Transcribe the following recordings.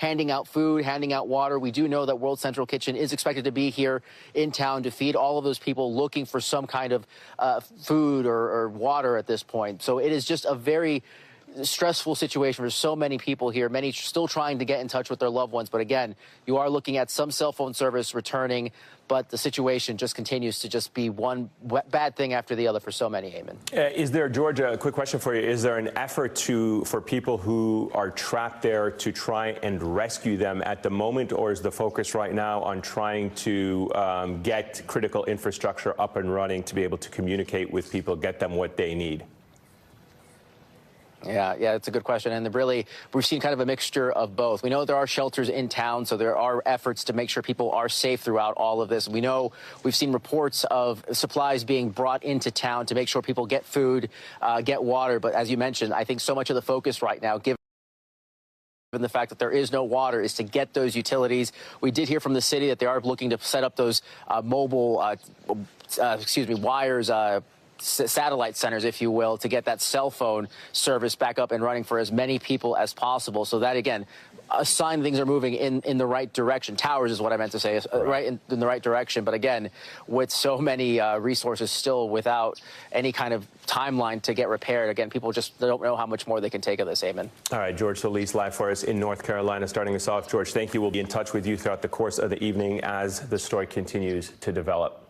handing out food, handing out water. We do know that World Central Kitchen is expected to be here in town to feed all of those people looking for some kind of food or water at this point. So it is just a very stressful situation for so many people here, many still trying to get in touch with their loved ones. But again, you are looking at some cell phone service returning, but the situation just continues to just be one bad thing after the other for so many, Eamon. Is there, George, a quick question for you. Is there an effort for people who are trapped there to try and rescue them at the moment, or is the focus right now on trying to get critical infrastructure up and running to be able to communicate with people, get them what they need? Yeah, it's a good question. And really, we've seen kind of a mixture of both. We know there are shelters in town, so there are efforts to make sure people are safe throughout all of this. We know we've seen reports of supplies being brought into town to make sure people get food, get water. But as you mentioned, I think so much of the focus right now, given the fact that there is no water, is to get those utilities. We did hear from the city that they are looking to set up those mobile, wires, satellite centers, if you will, to get that cell phone service back up and running for as many people as possible. So that, again, a sign things are moving in the right direction. Towers is what I meant to say, right in the right direction. But again, with so many resources still without any kind of timeline to get repaired, again, people just don't know how much more they can take of this, Eamon. All right, George Solis live for us in North Carolina, starting us off. George, thank you. We'll be in touch with you throughout the course of the evening as the story continues to develop.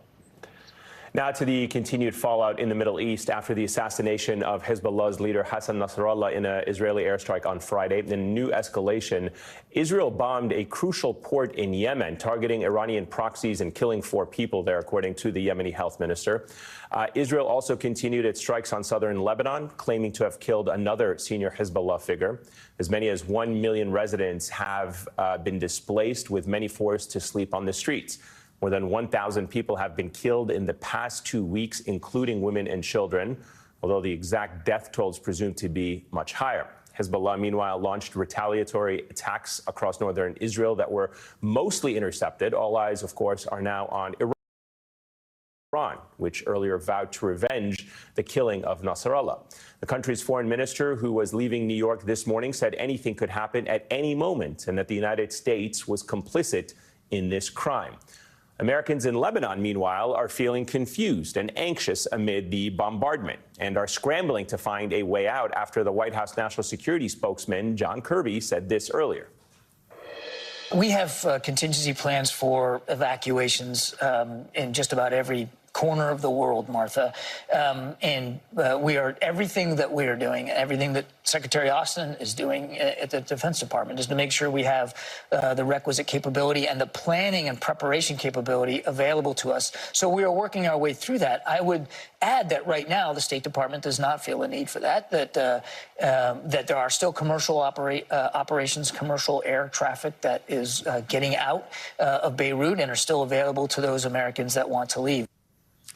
Now to the continued fallout in the Middle East after the assassination of Hezbollah's leader Hassan Nasrallah in an Israeli airstrike on Friday. In a new escalation, Israel bombed a crucial port in Yemen, targeting Iranian proxies and killing 4 people there, according to the Yemeni health minister. Israel also continued its strikes on southern Lebanon, claiming to have killed another senior Hezbollah figure. As many as 1 million residents have been displaced, with many forced to sleep on the streets. More than 1,000 people have been killed in the past 2 weeks, including women and children, although the exact death toll is presumed to be much higher. Hezbollah, meanwhile, launched retaliatory attacks across northern Israel that were mostly intercepted. All eyes, of course, are now on Iran, which earlier vowed to revenge the killing of Nasrallah. The country's foreign minister, who was leaving New York this morning, said anything could happen at any moment and that the United States was complicit in this crime. Americans in Lebanon, meanwhile, are feeling confused and anxious amid the bombardment and are scrambling to find a way out after the White House national security spokesman John Kirby said this earlier. We have contingency plans for evacuations in just about every corner of the world, Martha. Everything that we are doing, everything that Secretary Austin is doing at the Defense Department is to make sure we have the requisite capability and the planning and preparation capability available to us. So we are working our way through that. I would add that right now the State Department does not feel a need for that, that there are still commercial operations, commercial air traffic that is getting out of Beirut and are still available to those Americans that want to leave.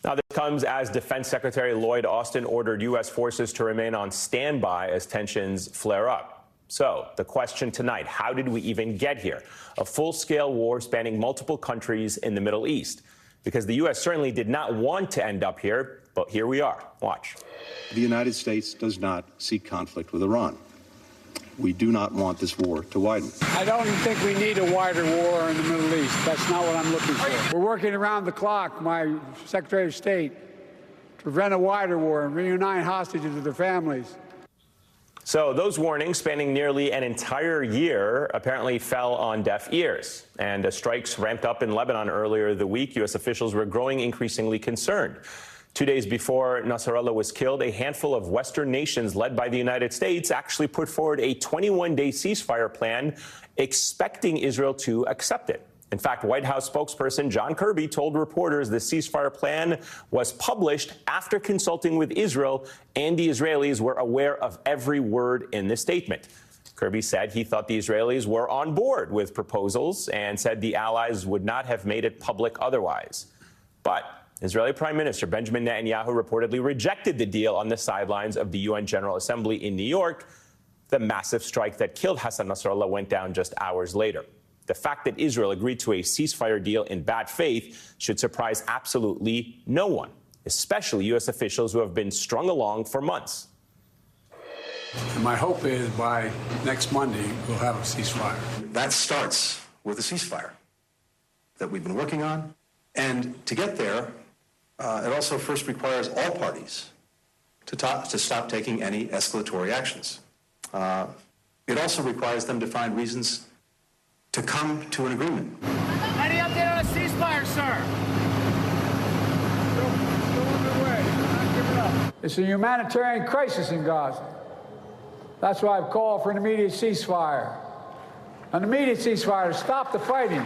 Now, this comes as Defense Secretary Lloyd Austin ordered U.S. forces to remain on standby as tensions flare up. So the question tonight, how did we even get here? A full-scale war spanning multiple countries in the Middle East. Because the U.S. certainly did not want to end up here, but here we are. Watch. The United States does not seek conflict with Iran. We do not want this war to widen. I don't think we need a wider war in the Middle East. That's not what I'm looking for. We're working around the clock, my Secretary of State, to prevent a wider war and reunite hostages with their families. So those warnings, spanning nearly an entire year, apparently fell on deaf ears. And as strikes ramped up in Lebanon earlier the week, U.S. officials were growing increasingly concerned. 2 days before Nasrallah was killed, a handful of Western nations led by the United States actually put forward a 21-day ceasefire plan, expecting Israel to accept it. In fact, White House spokesperson John Kirby told reporters the ceasefire plan was published after consulting with Israel, and the Israelis were aware of every word in the statement. Kirby said he thought the Israelis were on board with proposals and said the allies would not have made it public otherwise. But Israeli Prime Minister Benjamin Netanyahu reportedly rejected the deal on the sidelines of the UN General Assembly in New York. The massive strike that killed Hassan Nasrallah went down just hours later. The fact that Israel agreed to a ceasefire deal in bad faith should surprise absolutely no one, especially U.S. officials who have been strung along for months. And my hope is by next Monday, we'll have a ceasefire. That starts with a ceasefire that we've been working on. And to get there, it also first requires all parties to stop taking any escalatory actions. It also requires them to find reasons to come to an agreement. Any update on a ceasefire, sir? Still underway. Not giving up. It's a humanitarian crisis in Gaza. That's why I've called for an immediate ceasefire. An immediate ceasefire to stop the fighting.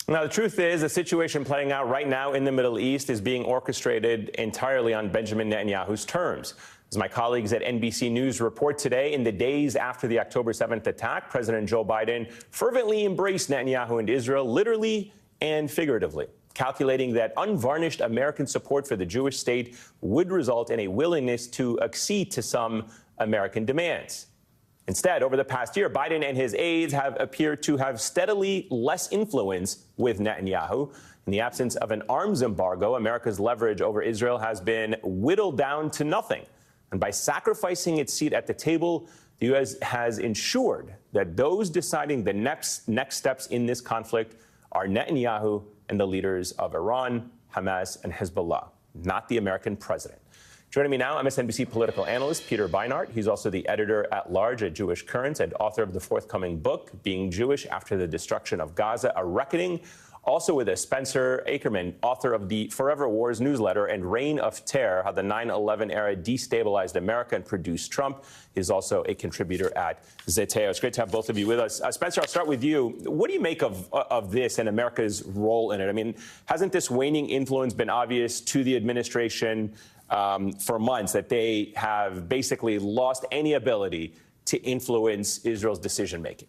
Now, the truth is, the situation playing out right now in the Middle East is being orchestrated entirely on Benjamin Netanyahu's terms. As my colleagues at NBC News report today, in the days after the October 7th attack, President Joe Biden fervently embraced Netanyahu and Israel, literally and figuratively, calculating that unvarnished American support for the Jewish state would result in a willingness to accede to some American demands. Instead, over the past year, Biden and his aides have appeared to have steadily less influence with Netanyahu. In the absence of an arms embargo, America's leverage over Israel has been whittled down to nothing. And by sacrificing its seat at the table, the U.S. has ensured that those deciding the next steps in this conflict are Netanyahu and the leaders of Iran, Hamas, and Hezbollah, not the American president. Joining me now, MSNBC political analyst Peter Beinart. He's also the editor-at-large at Jewish Currents and author of the forthcoming book, Being Jewish After the Destruction of Gaza, A Reckoning. Also with us, Spencer Ackerman, author of the Forever Wars newsletter and Reign of Terror, How the 9/11 Era Destabilized America and Produced Trump. He's also a contributor at Zeteo. It's great to have both of you with us. Spencer, I'll start with you. What do you make of this and America's role in it? I mean, hasn't this waning influence been obvious to the administration for months, that they have basically lost any ability to influence Israel's decision-making?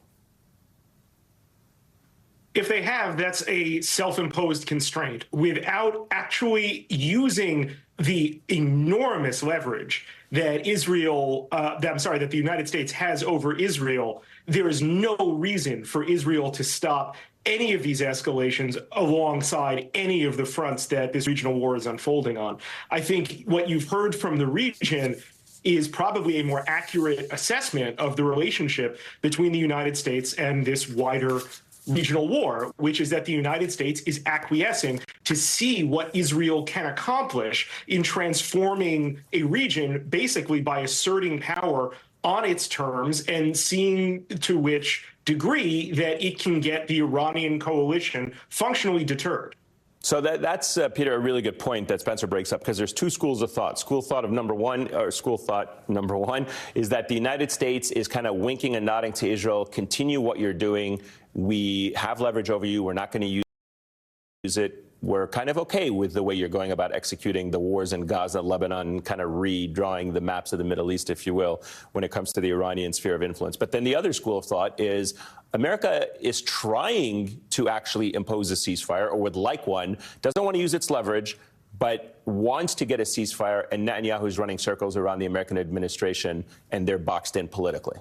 If they have, that's a self-imposed constraint without actually using the enormous leverage that that the United States has over Israel. There is no reason for Israel to stop any of these escalations alongside any of the fronts that this regional war is unfolding on. I think what you've heard from the region is probably a more accurate assessment of the relationship between the United States and this wider regional war, which is that the United States is acquiescing to see what Israel can accomplish in transforming a region basically by asserting power on its terms and seeing to which degree that it can get the Iranian coalition functionally deterred. So that's Peter, a really good point that Spencer breaks up, because there's two schools of thought. School thought number one is that the United States is kind of winking and nodding to Israel. Continue what you're doing. We have leverage over you. We're not going to use it. We're kind of okay with the way you're going about executing the wars in Gaza, Lebanon, kind of redrawing the maps of the Middle East, if you will, when it comes to the Iranian sphere of influence. But then the other school of thought is America is trying to actually impose a ceasefire, or would like one, doesn't want to use its leverage, but wants to get a ceasefire, and Netanyahu is running circles around the American administration, and they're boxed in politically.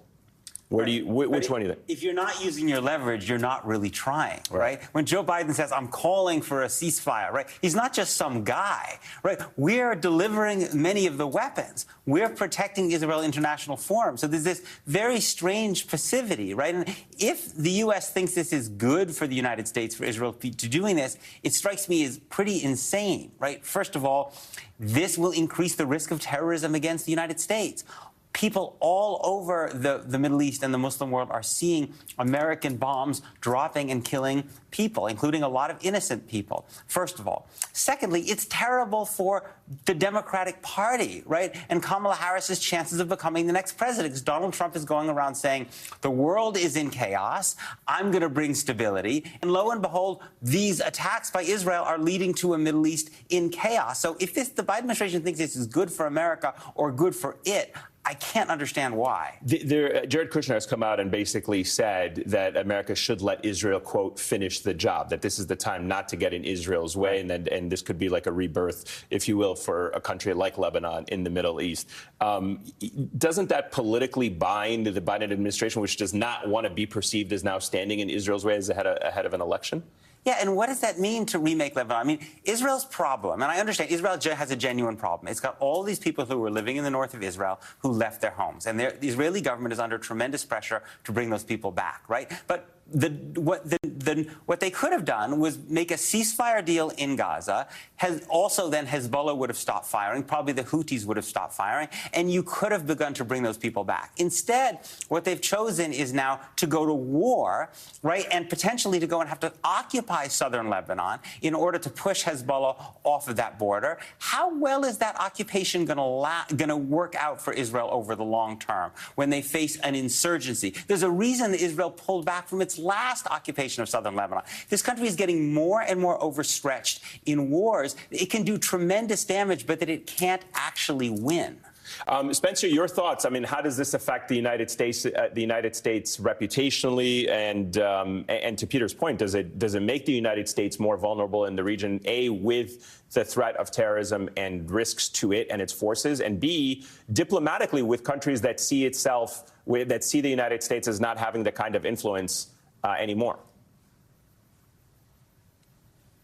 Which one do you think? If you're not using your leverage, you're not really trying, right? When Joe Biden says, I'm calling for a ceasefire, right? He's not just some guy, right? We're delivering many of the weapons. We're protecting the Israel International Forum. So there's this very strange passivity, right? And if the U.S. thinks this is good for the United States, for Israel to doing this, it strikes me as pretty insane, right? First of all, this will increase the risk of terrorism against the United States. People all over the Middle East and the Muslim world are seeing American bombs dropping and killing people, including a lot of innocent people, first of all. Secondly, it's terrible for the Democratic Party, right? And Kamala Harris's chances of becoming the next president, because Donald Trump is going around saying, the world is in chaos, I'm going to bring stability. And lo and behold, these attacks by Israel are leading to a Middle East in chaos. So if the Biden administration thinks this is good for America or good for it, I can't understand why. Jared Kushner has come out and basically said that America should let Israel, quote, finish the job, that this is the time not to get in Israel's way, and this could be like a rebirth, if you will, for a country like Lebanon in the Middle East. Doesn't that politically bind the Biden administration, which does not want to be perceived as now standing in Israel's way as ahead of an election? Yeah, and what does that mean to remake Lebanon? I mean, Israel's problem, and I understand Israel has a genuine problem. It's got all these people who were living in the north of Israel who left their homes, and the Israeli government is under tremendous pressure to bring those people back, right? But what they could have done was make a ceasefire deal in Gaza. Also, then Hezbollah would have stopped firing. Probably the Houthis would have stopped firing, and you could have begun to bring those people back. Instead, what they've chosen is now to go to war, right, and potentially to go and have to occupy southern Lebanon in order to push Hezbollah off of that border. How well is that occupation going to work out for Israel over the long term when they face an insurgency? There's a reason that Israel pulled back from its last occupation of southern Lebanon. This country is getting more and more overstretched in wars. It can do tremendous damage, but that it can't actually win. Spencer, your thoughts? I mean, how does this affect the United States reputationally? And to Peter's point, does it make the United States more vulnerable in the region? A, with the threat of terrorism and risks to it and its forces, and B, diplomatically with countries that see the United States as not having the kind of influence anymore.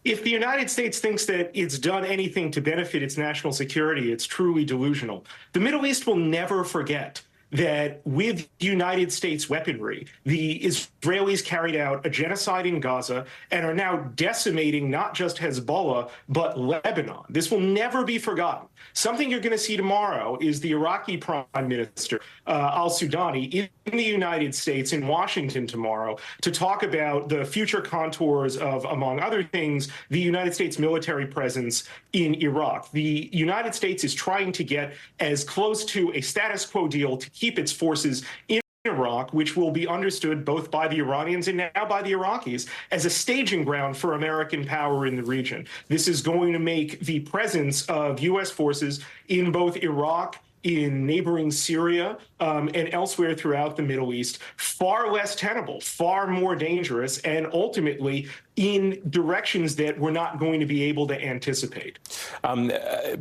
If the United States thinks that it's done anything to benefit its national security, it's truly delusional. The Middle East will never forget that with United States weaponry, the Israelis carried out a genocide in Gaza and are now decimating not just Hezbollah, but Lebanon. This will never be forgotten. Something you're going to see tomorrow is the Iraqi Prime Minister, al-Sudani, in the United States, in Washington tomorrow, to talk about the future contours of, among other things, the United States military presence in Iraq. The United States is trying to get as close to a status quo deal to keep its forces in Iraq, which will be understood both by the Iranians and now by the Iraqis as a staging ground for American power in the region. This is going to make the presence of U.S. forces in both Iraq, in neighboring Syria, and elsewhere throughout the Middle East far less tenable, far more dangerous, and ultimately in directions that we're not going to be able to anticipate.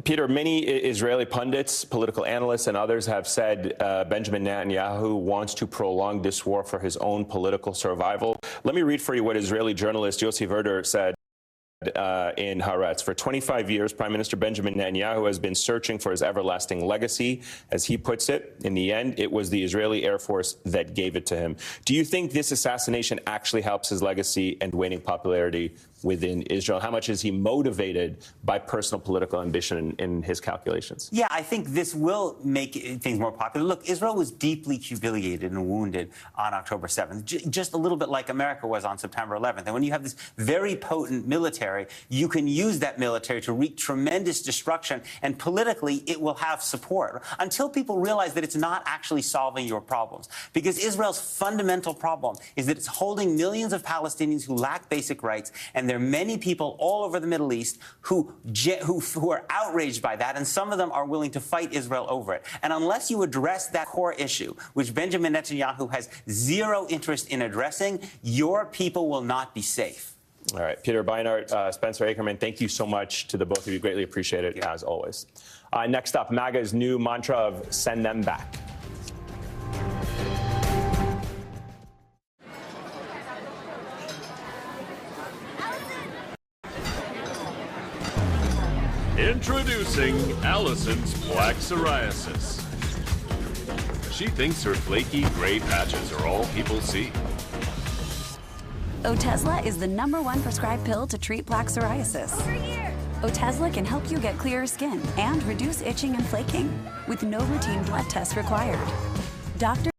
Peter, many Israeli pundits, political analysts, and others have said Benjamin Netanyahu wants to prolong this war for his own political survival. Let me read for you what Israeli journalist Yossi Verder said in Haaretz. For 25 years, Prime Minister Benjamin Netanyahu has been searching for his everlasting legacy. As he puts it, in the end, it was the Israeli Air Force that gave it to him. Do you think this assassination actually helps his legacy and waning popularity within Israel? How much is he motivated by personal political ambition in his calculations? Yeah, I think this will make things more popular. Look, Israel was deeply humiliated and wounded on October 7th, just a little bit like America was on September 11th. And when you have this very potent military, you can use that military to wreak tremendous destruction, and politically it will have support until people realize that it's not actually solving your problems. Because Israel's fundamental problem is that it's holding millions of Palestinians who lack basic rights, and there are many people all over the Middle East who are outraged by that, and some of them are willing to fight Israel over it. And unless you address that core issue, which Benjamin Netanyahu has zero interest in addressing, your people will not be safe. All right. Peter Beinart, Spencer Ackerman, thank you so much to the both of you. Greatly appreciate it, as always. Next up, MAGA's new mantra of send them back. Introducing Allison's Black Psoriasis. She thinks her flaky gray patches are all people see. Otezla is the #1 prescribed pill to treat plaque psoriasis. Otezla can help you get clearer skin and reduce itching and flaking with no routine blood tests required. Doctors